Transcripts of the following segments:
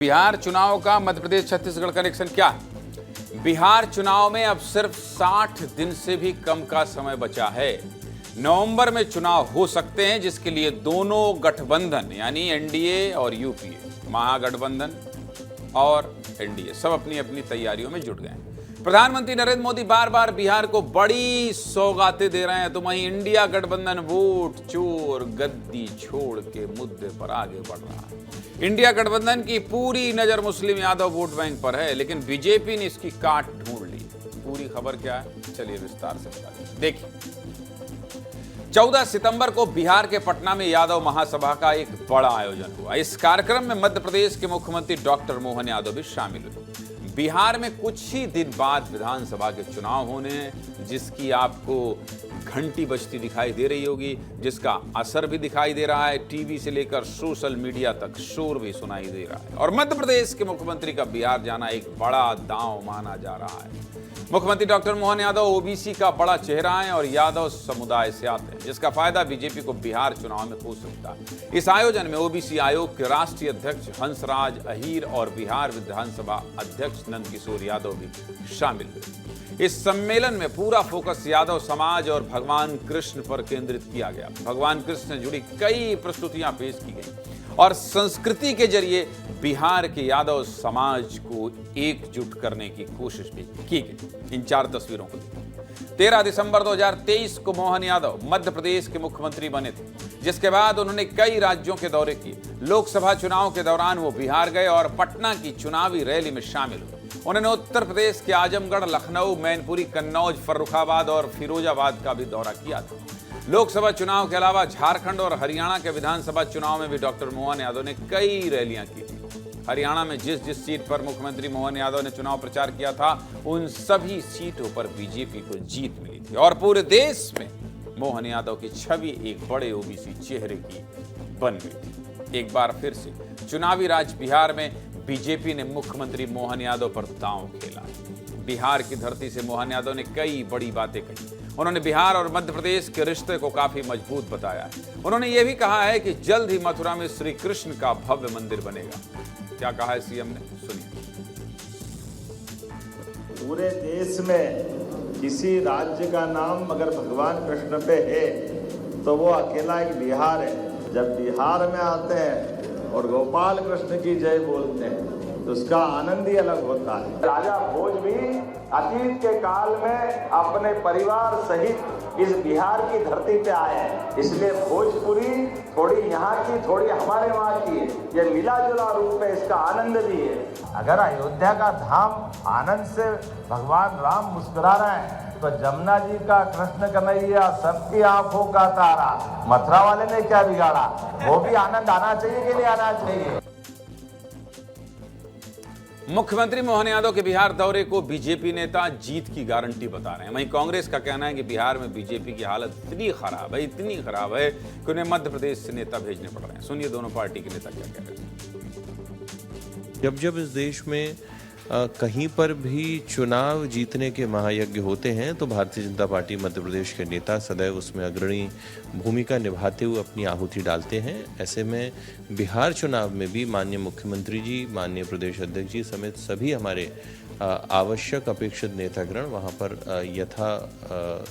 बिहार चुनाव का मध्य प्रदेश छत्तीसगढ़ कनेक्शन क्या है? बिहार चुनाव में अब सिर्फ 60 दिन से भी कम का समय बचा है। नवंबर में चुनाव हो सकते हैं, जिसके लिए दोनों गठबंधन यानी एनडीए और यूपीए, महागठबंधन और एनडीए सब अपनी अपनी तैयारियों में जुट गए हैं। प्रधानमंत्री नरेंद्र मोदी बार बार बिहार को बड़ी सौगातें दे रहे हैं, तो वहीं इंडिया गठबंधन वोट चोर गद्दी छोड़ के मुद्दे पर आगे बढ़ रहा है। इंडिया गठबंधन की पूरी नजर मुस्लिम यादव वोट बैंक पर है, लेकिन बीजेपी ने इसकी काट ढूंढ ली। पूरी खबर क्या है, चलिए विस्तार से बताते। देखिए, 14 सितंबर को बिहार के पटना में यादव महासभा का एक बड़ा आयोजन हुआ। इस कार्यक्रम में मध्य प्रदेश के मुख्यमंत्री डॉक्टर मोहन यादव भी शामिल हुए। बिहार में कुछ ही दिन बाद विधानसभा के चुनाव होने हैं, जिसकी आपको घंटी बजती दिखाई दे रही होगी, जिसका असर भी दिखाई दे रहा है। टीवी से लेकर सोशल मीडिया तक शोर भी सुनाई दे रहा है। और मध्य प्रदेश के मुख्यमंत्री का बिहार जाना एक बड़ा दांव माना जा रहा है। मुख्यमंत्री डॉक्टर मोहन यादव ओबीसी का बड़ा चेहरा है और यादव समुदाय से आते हैं, जिसका फायदा बीजेपी को बिहार चुनाव में हो सकता है। इस आयोजन में ओबीसी आयोग के राष्ट्रीय अध्यक्ष हंसराज अहीर और बिहार विधानसभा अध्यक्ष नंदकिशोर यादव भी शामिल हुए। इस सम्मेलन में पूरा फोकस यादव समाज और भगवान कृष्ण पर केंद्रित किया गया। भगवान कृष्ण से जुड़ी कई प्रस्तुतियां पेश की गई और संस्कृति के जरिए बिहार के यादव समाज को एकजुट करने की कोशिश भी की गई। इन 4 तस्वीरों को देखिए। 13 दिसंबर 2023 को मोहन यादव मध्य प्रदेश के मुख्यमंत्री बने थे, जिसके बाद उन्होंने कई राज्यों के दौरे किए। लोकसभा चुनाव के दौरान वो बिहार गए और पटना की चुनावी रैली में शामिल हुए। उन्होंने उत्तर प्रदेश के आजमगढ़, लखनऊ, मैनपुरी, कन्नौज, फर्रुखाबाद और फिरोजाबाद का भी दौरा किया था। लोकसभा चुनाव के अलावा झारखंड और हरियाणा के विधानसभा चुनाव में भी डॉक्टर मोहन यादव ने कई रैलियां की थी। हरियाणा में जिस जिस सीट पर मुख्यमंत्री मोहन यादव ने चुनाव प्रचार किया था, उन सभी सीटों पर बीजेपी को जीत मिली थी और पूरे देश में मोहन यादव की छवि एक बड़े ओबीसी चेहरे की बन गई थी। एक बार फिर से चुनावी राज बिहार में बीजेपी ने मुख्यमंत्री मोहन यादव पर दांव खेला। बिहार की धरती से मोहन यादव ने कई बड़ी बातें कही। उन्होंने बिहार और मध्य प्रदेश के रिश्ते को काफी मजबूत बताया है। उन्होंने ये भी कहा है कि जल्द ही मथुरा में श्री कृष्ण का भव्य मंदिर बनेगा। क्या कहा है सीएम ने, सुनिए। पूरे देश में किसी राज्य का नाम अगर भगवान कृष्ण पे है तो वो अकेला एक बिहार है। जब बिहार में आते हैं और गोपाल कृष्ण की जय बोलते हैं तो उसका आनंद ही अलग होता है। राजा भोज भी अतीत के काल में अपने परिवार सहित इस बिहार की धरती पे आए हैं, इसलिए भोजपुरी थोड़ी यहाँ की थोड़ी हमारे वहाँ की है। ये मिला जुला रूप है, इसका आनंद भी है। अगर अयोध्या का धाम आनंद से भगवान राम मुस्कुरा रहे हैं तो जमुना जी का कृष्ण कन्हैया सबकी आंखों का तारा मथुरा वाले ने क्या बिगाड़ा, वो भी आनंद आना चाहिए कि नहीं आना चाहिए। मुख्यमंत्री मोहन यादव के बिहार दौरे को बीजेपी नेता जीत की गारंटी बता रहे हैं। वहीं कांग्रेस का कहना है कि बिहार में बीजेपी की हालत इतनी खराब है कि उन्हें मध्य प्रदेश से नेता भेजने पड़ रहे हैं। सुनिए दोनों पार्टी के नेता क्या कह रहे हैं। जब इस देश में कहीं पर भी चुनाव जीतने के महायज्ञ होते हैं तो भारतीय जनता पार्टी मध्य प्रदेश के नेता सदैव उसमें अग्रणी भूमिका निभाते हुए अपनी आहुति डालते हैं। ऐसे में बिहार चुनाव में भी माननीय मुख्यमंत्री जी, माननीय प्रदेश अध्यक्ष जी समेत सभी हमारे आवश्यक अपेक्षित नेतागण वहाँ पर यथा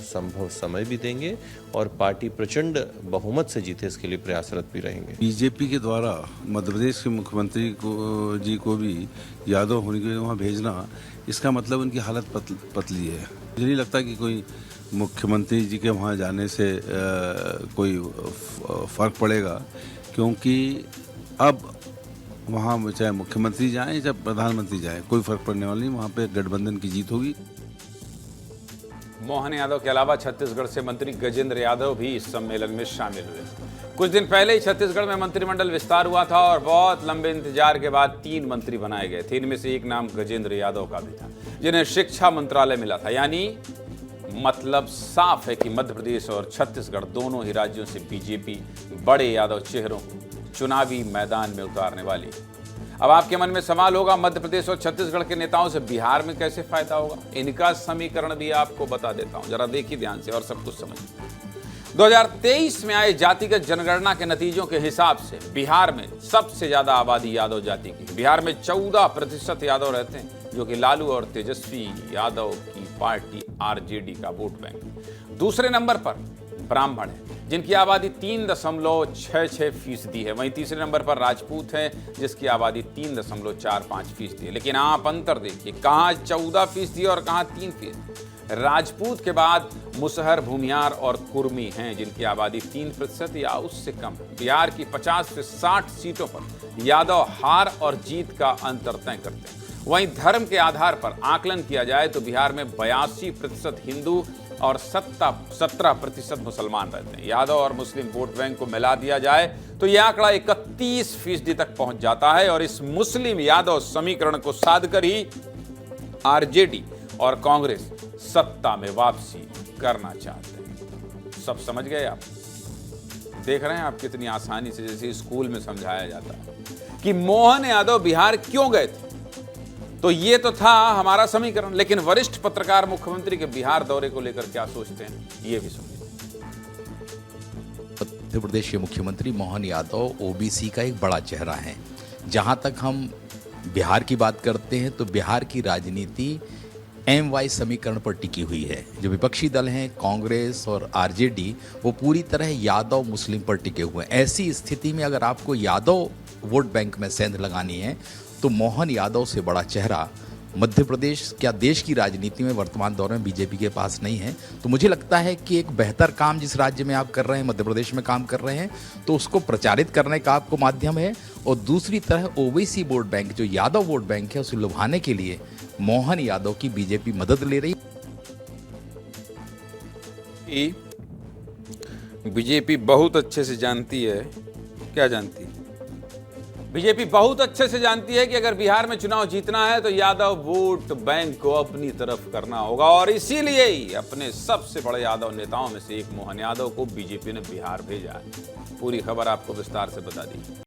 संभव समय भी देंगे और पार्टी प्रचंड बहुमत से जीते इसके लिए प्रयासरत भी रहेंगे। बीजेपी के द्वारा मध्य प्रदेश के मुख्यमंत्री जी को भी यादव होने के लिए वहाँ भेजना, इसका मतलब उनकी हालत पतली है। मुझे नहीं लगता कि कोई मुख्यमंत्री जी के वहाँ जाने से कोई फर्क पड़ेगा, क्योंकि अब वहाँ चाहे मुख्यमंत्री जाएं चाहे प्रधानमंत्री जाएं, कोई फर्क पड़ने वाला नहीं। वहाँ पे गठबंधन की जीत होगी। मोहन यादव के अलावा छत्तीसगढ़ से मंत्री गजेंद्र यादव भी इस सम्मेलन में शामिल हुए। कुछ दिन पहले ही छत्तीसगढ़ में मंत्रिमंडल विस्तार हुआ था और बहुत लंबे इंतजार के बाद 3 मंत्री बनाए गए थे। इनमें से एक नाम गजेंद्र यादव का भी था, जिन्हें शिक्षा मंत्रालय मिला था। यानी मतलब साफ है कि मध्य प्रदेश और छत्तीसगढ़ दोनों ही राज्यों से बीजेपी बड़े यादव चेहरों को चुनावी मैदान में उतारने वाली। अब आपके मन में सवाल होगा, मध्य प्रदेश और छत्तीसगढ़ के नेताओं से बिहार में कैसे फायदा होगा? इनका समीकरण भी आपको बता देता हूं, जरा देखिए ध्यान से और सब कुछ समझिए। 2023 में आए जातिगत जनगणना के नतीजों के हिसाब से बिहार में सबसे ज्यादा आबादी यादव जाति की। बिहार में 14% यादव रहते हैं, जो कि लालू और तेजस्वी यादव की पार्टी आरजेडी का वोट बैंक। दूसरे नंबर पर ब्राह्मण है, जिनकी आबादी 3.66% है। वहीं तीसरे नंबर पर राजपूत है, जिसकी आबादी 3.45% है। लेकिन आप अंतर देखिए, कहां 14% और कहां 3%। राजपूत के बाद मुसहर, भूमिहार और कुर्मी हैं, जिनकी आबादी 3% या उससे कम है। बिहार की 50 से 60 सीटों पर यादव हार और जीत का अंतर तय करते हैं। वहीं धर्म के आधार पर आकलन किया जाए तो बिहार में 82% हिंदू और 17% मुसलमान रहते हैं। यादव और मुस्लिम वोट बैंक को मिला दिया जाए तो यह आंकड़ा 31% तक पहुंच जाता है। और इस मुस्लिम यादव समीकरण को साध कर ही आरजेडी और कांग्रेस सत्ता में वापसी करना चाहते हैं। सब समझ गए आप? देख रहे हैं आप कितनी आसानी से, जैसे स्कूल में समझाया जाता है कि मोहन यादव बिहार क्यों गए थे। तो ये तो था हमारा समीकरण, लेकिन वरिष्ठ पत्रकार मुख्यमंत्री के बिहार दौरे को लेकर क्या सोचते हैं, ये भी सुनिए। मध्य प्रदेश के मुख्यमंत्री मोहन यादव ओबीसी का एक बड़ा चेहरा है। जहां तक हम बिहार की बात करते हैं तो बिहार की राजनीति MY समीकरण पर टिकी हुई है। जो विपक्षी दल हैं कांग्रेस और आरजेडी, वो पूरी तरह यादव मुस्लिम पर टिके हुए हैं। ऐसी स्थिति में अगर आपको यादव वोट बैंक में सेंध लगानी है तो मोहन यादव से बड़ा चेहरा मध्य प्रदेश, क्या देश की राजनीति में वर्तमान दौर में बीजेपी के पास नहीं है। तो मुझे लगता है कि एक बेहतर काम जिस राज्य में आप कर रहे हैं, मध्य प्रदेश में काम कर रहे हैं, तो उसको प्रचारित करने का आपको माध्यम है। और दूसरी तरह ओबीसी वोट बैंक, जो यादव वोट बैंक है, उसे लुभाने के लिए मोहन यादव की बीजेपी मदद ले रही है। बीजेपी बहुत अच्छे से जानती है, क्या जानती है? बीजेपी बहुत अच्छे से जानती है कि अगर बिहार में चुनाव जीतना है तो यादव वोट बैंक को अपनी तरफ करना होगा। और इसीलिए ही अपने सबसे बड़े यादव नेताओं में से एक मोहन यादव को बीजेपी ने बिहार भेजा है। पूरी खबर आपको विस्तार से बता दी।